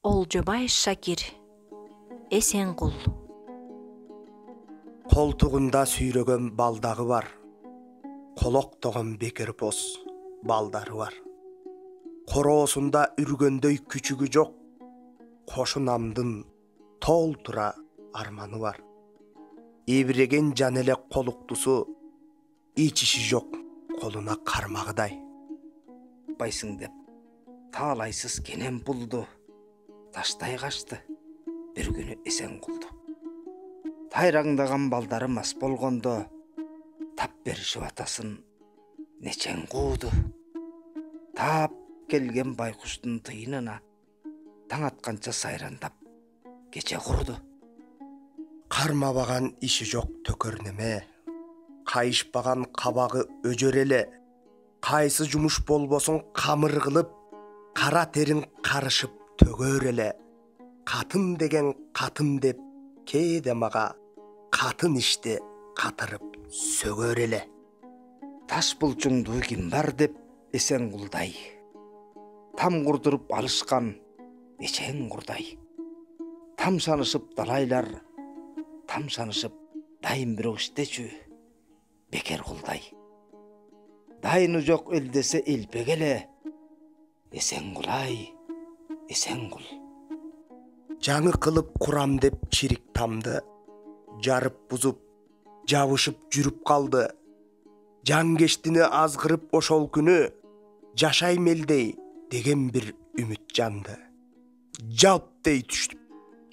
Олжобай Шакир, Эсенкул. Қолтығында сүйреген балдағы бар, қолоқтығын бекер бос балдары бар. Қороосында үргендөй күчігі жоқ, қошынамдың толтыра арманы бар. Ебіреген жанеле қолықтысы, ичіші жоқ қолына қармағыдай. Байсың деп, талайсыз кенен бұлды, таштай қашты, бір күні есен құлды. Тайраңдаған балдары мас болғанды, тап беріші атасын нечен қуды. Тап келген байқұштың тыйынына, таң атқанша сайрандап, кече құрды. Қармабаған іші жоқ төкірнеме, қайышпаған қабағы өжерелі, қайсы жұмыш болбосын қамыр қылып, қара терін қарышып төгөрелі. Қатын деген қатын деп, кейде маға қатын іште қатырып сөгөрелі. Таш бұлчыңды кім бар деп есен құлдай. Там құрдырып алышқан ечен құрдай. Там шанышып далайлар, там шанышып дайын бір өштечі бекер құлдай. Дайыны жоқ елдесе елпегеле, есен құлай, есен құл. Жаңы қылып құрам деп чирик тамды, жарып бұзып, жабышып жүріп қалды. Жан кештіні азғырып ошол күні, жашай мелдей деген бір үміт жанды. Жалп дей түштіп,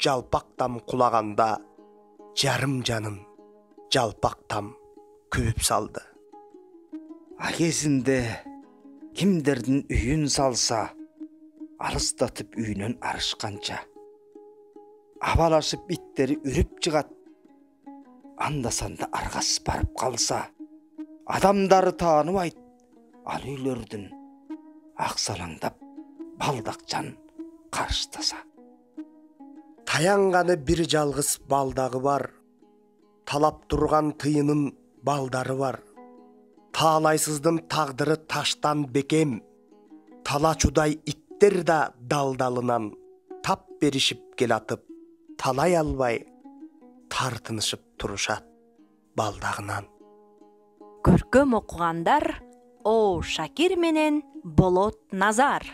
жалпақтам құлағанда, жарым жанын жалпақтам көбіп салды. Агесінде кімдердің үйін салса, алыстатып үйінен арышқанша. Абалашып иттері үріп жығат, андасанда арғас барып қалса, адамдары танып айт, ал үйлердің ақсалаңдап балдақчан қарыштаса. Таянғаны бір жалғыз балдағы бар, талап тұрған тыйынын балдары бар. Талайсыздың тағдыры таштан бекем, талачудай иттер да далдалынан тап берішіп келатып, талай албай тартынышып тұрышат балдағынан. Көркөм оқығандар О Шакир менен Болот Назар.